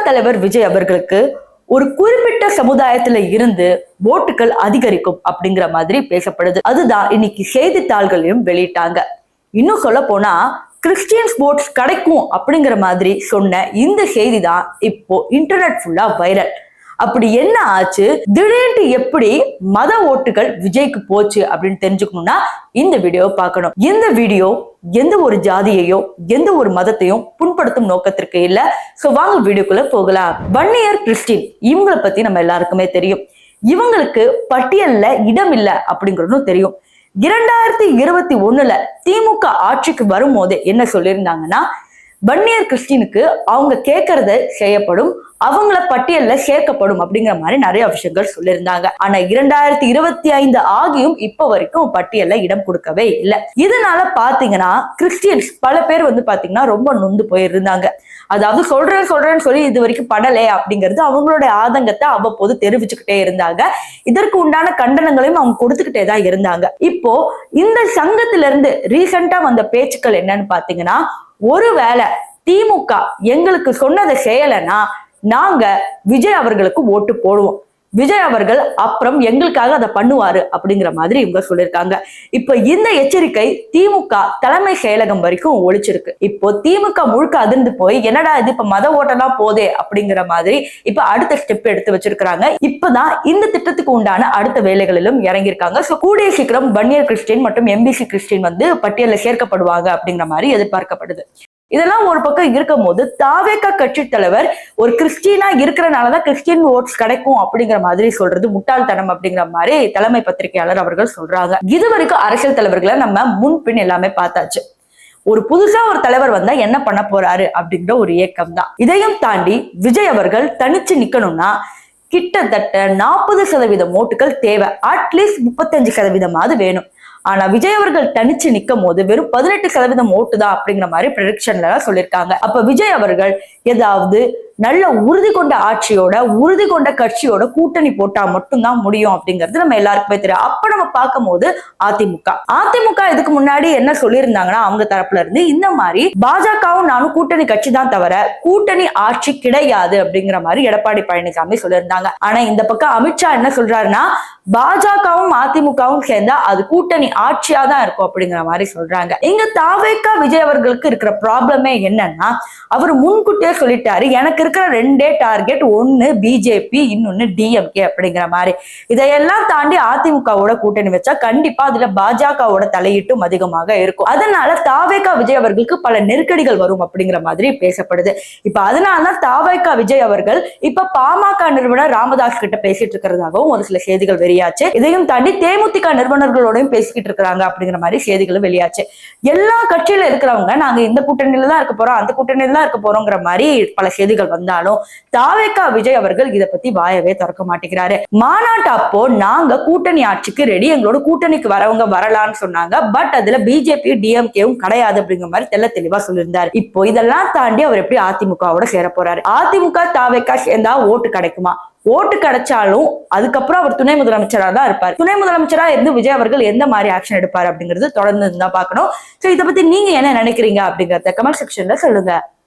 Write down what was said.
தலைவர் விஜய் அவர்களுக்கு ஒரு குறிப்பிட்ட சமுதாயத்துல இருந்து ஓட்டுகள் அதிகரிக்கும் அப்படிங்கிற மாதிரி பேசப்படுது. அதுதான் இன்னைக்கு செய்தித்தாள்களையும் வெளியிட்டாங்க. இன்னும் சொல்ல போனா கிறிஸ்டியன்ஸ் ஓட்ஸ் கிடைக்கும் அப்படிங்கிற மாதிரி சொன்ன இந்த செய்தி தான் இப்போ இன்டர்நெட் ஃபுல்லா வைரல். அப்படி என்ன ஆச்சு, திடீர்னு எப்படி மத ஓட்டுகள் விஜய்க்கு போச்சு அப்படின்னு தெரிஞ்சுக்கணும்னா இந்த வீடியோ பார்க்கணும். இந்த வீடியோ எந்த ஒரு ஜாதியையோ எந்த ஒரு மதத்தையும் புண்படுத்தும் நோக்கத்திற்கு இல்ல. சோ வாங்க வீடியோக்குள்ள போகலாம். வன்னியர் கிறிஸ்டின் இவங்களை பத்தி நம்ம எல்லாருக்குமே தெரியும். இவங்களுக்கு பட்டியல்ல இடம் இல்ல அப்படிங்கறதும் தெரியும். 2021 திமுக ஆட்சிக்கு வரும்போது என்ன சொல்லியிருந்தாங்கன்னா, வன்னியர் கிறிஸ்டினுக்கு அவங்க கேட்கறத செய்யப்படும், அவங்கள பட்டியல்ல சேர்க்கப்படும் அப்படிங்கிற மாதிரி நிறைய விஷயங்கள் சொல்லியிருந்தாங்க. ஆனா 2025 ஆகியும் இப்ப வரைக்கும் பட்டியல்ல இடம் கொடுக்கவே இல்லை. இதனால பாத்தீங்கன்னா கிறிஸ்டியன்ஸ் பல பேர் பாத்தீங்கன்னா ரொம்ப நொந்து போயிருந்தாங்க. அதாவது சொல்றேன்னு சொல்லி இது வரைக்கும் படலே அப்படிங்கிறது அவங்களுடைய ஆதங்கத்தை அவ்வப்போது தெரிவிச்சுக்கிட்டே இருந்தாங்க. இதற்கு உண்டான கண்டனங்களையும் அவங்க கொடுத்துக்கிட்டே தான் இருந்தாங்க. இப்போ இந்த சங்கத்தில இருந்து ரீசெண்டா வந்த பேச்சுக்கள் என்னன்னு பாத்தீங்கன்னா, ஒருவேளை திமுக எங்களுக்கு சொன்னதை செய்யலைன்னா நாங்க விஜய் அவர்களுக்கு ஓட்டு போடுவோம், விஜய் அவர்கள் அப்புறம் எங்களுக்காக அதை பண்ணுவாரு அப்படிங்கிற மாதிரி இவங்க சொல்லியிருக்காங்க. இப்ப இந்த எச்சரிக்கை திமுக தலைமை செயலகம் வரைக்கும் ஒழிச்சிருக்கு. இப்போ திமுக முழுக்க அதிர்ந்து போய் என்னடா இது இப்ப மத ஓட்டெல்லாம் போதே அப்படிங்கிற மாதிரி இப்ப அடுத்த ஸ்டெப் எடுத்து வச்சிருக்காங்க. இப்பதான் இந்த திட்டத்துக்கு உண்டான அடுத்த வேலைகளிலும் இறங்கியிருக்காங்க. சோ கூடிய சீக்கிரம் வன்னியர் கிறிஸ்டின் மற்றும் எம்பிசி கிறிஸ்டின் பட்டியலில் சேர்க்கப்படுவாங்க அப்படிங்கிற மாதிரி எதிர்பார்க்கப்படுது. இதெல்லாம் ஒரு பக்கம் இருக்கும் போது தாவேகா கட்சி தலைவர் ஒரு கிறிஸ்டினா இருக்கிறனாலதான் கிறிஸ்டியன் ஓட்ஸ் கிடைக்கும் அப்படிங்கிற மாதிரி சொல்றது முட்டாள்தனம் அப்படிங்கிற மாதிரி தலைமை பத்திரிகையாளர் அவர்கள் சொல்றாங்க. இதுவரைக்கும் அரசியல் தலைவர்களை நம்ம முன்பின் எல்லாமே பார்த்தாச்சு. ஒரு புதுசா ஒரு தலைவர் வந்தா என்ன பண்ண போறாரு அப்படிங்கிற ஒரு ஏக்கம் தான். இதையும் தாண்டி விஜய் அவர்கள் தனிச்சு நிக்கணும்னா கிட்டத்தட்ட 40% ஓட்டுகள் தேவை, அட்லீஸ்ட் 35% வேணும். ஆனா விஜய் அவர்கள் தனிச்சு நிக்கும் போது வெறும் 18% ஓட்டு தான் அப்படிங்கிற மாதிரி ப்ரெடிக்ஷன்ல சொல்லியிருக்காங்க. அப்ப விஜய் அவர்கள் ஏதாவது நல்ல உறுதி கொண்ட ஆட்சியோட உறுதி கொண்ட கட்சியோட கூட்டணி போட்டா மட்டும்தான் முடியும் அப்படிங்கிறது நம்ம எல்லாருக்குமே தெரியும். அப்ப நம்ம பார்க்கும் போது அதிமுக இதுக்கு முன்னாடி என்ன சொல்லியிருந்தாங்கன்னா, அவங்க தரப்புல இருந்து இந்த மாதிரி பாஜகவும் நானும் கூட்டணி கட்சி தான் தவிர கூட்டணி ஆட்சி கிடையாது அப்படிங்கிற மாதிரி எடப்பாடி பழனிசாமி சொல்லியிருந்தாங்க. ஆனா இந்த பக்கம் அமித்ஷா என்ன சொல்றாருன்னா, பாஜகவும் அதிமுகவும் சேர்ந்தா அது கூட்டணி ஆட்சியா தான் இருக்கும் அப்படிங்கிற மாதிரி சொல்றாங்க. இங்க தாவேகா விஜய் அவர்களுக்கு இருக்கிற ப்ராப்ளமே என்னன்னா, அவர் முன்கூட்டியே சொல்லிட்டாரு, எனக்கு இருக்கிற ரெண்டே டார்கெட், ஒன்னு பிஜேபி இன்னொன்னு டிஎம்கே அப்படிங்கிற மாதிரி. இதையெல்லாம் தாண்டி அதிமுகவோட கூட்டணி வச்சா கண்டிப்பா அதுல பாஜகவோட தலையீட்டும் அதிகமாக இருக்கும். அதனால தாவேகா விஜய் அவர்களுக்கு பல நெருக்கடிகள் வரும் அப்படிங்கிற மாதிரி பேசப்படுது. இப்ப அதனாலதான் தாவேகா விஜய் அவர்கள் இப்ப பாமக நிறுவனர் ராமதாஸ் கிட்ட பேசிட்டு இருக்கிறதாகவும் ஒரு சில செய்திகள் வெளியாச்சு. இதையும் தாண்டி தேமுதிக நிறுவனர்களோடையும் பேசிக்கிட்டு இருக்கிறாங்க அப்படிங்கிற மாதிரி செய்திகளும் வெளியாச்சு. எல்லா கட்சியில இருக்கிறவங்க நாங்க இந்த கூட்டணியில தான் இருக்க போறோம், அந்த கூட்டணியில தான் இருக்க போறோங்கிற மாதிரி பல செய்திகள் வந்தாலும் தாவேகா விஜய் அவர்கள் இதை பத்தி வாயவே திறக்க மாட்டேங்கிறாரு. மாநாட்டு அப்போ நாங்க கூட்டணி ஆட்சிக்கு ரெடி, எங்களோட கூட்டணிக்கு வரவங்க வரலான்னு சொன்னாங்க, பட் அதுல பிஜேபி டிஎம்கேவும் கிடையாது அப்படிங்கிற மாதிரி தெல்ல தெளிவா சொல்லியிருந்தாரு. இப்போ இதெல்லாம் தாண்டி அவர் எப்படி அதிமுகவோட சேர போறாரு? அதிமுக தாவேகா சேர்ந்தா ஓட்டு கிடைக்குமா? ஓட்டு கிடைச்சாலும் அதுக்கப்புறம் அவர் துணை முதலமைச்சரா தான் இருப்பார். துணை முதலமைச்சரா இருந்து விஜய் அவர்கள் எந்த மாதிரி ஆக்ஷன் எடுப்பாரு அப்படிங்கிறது தொடர்ந்து தான் பார்க்கணும். சோ இதை பத்தி நீங்க என்ன நினைக்கிறீங்க அப்படிங்கறத கமெண்ட் செக்ஷன்ல சொல்லுங்க.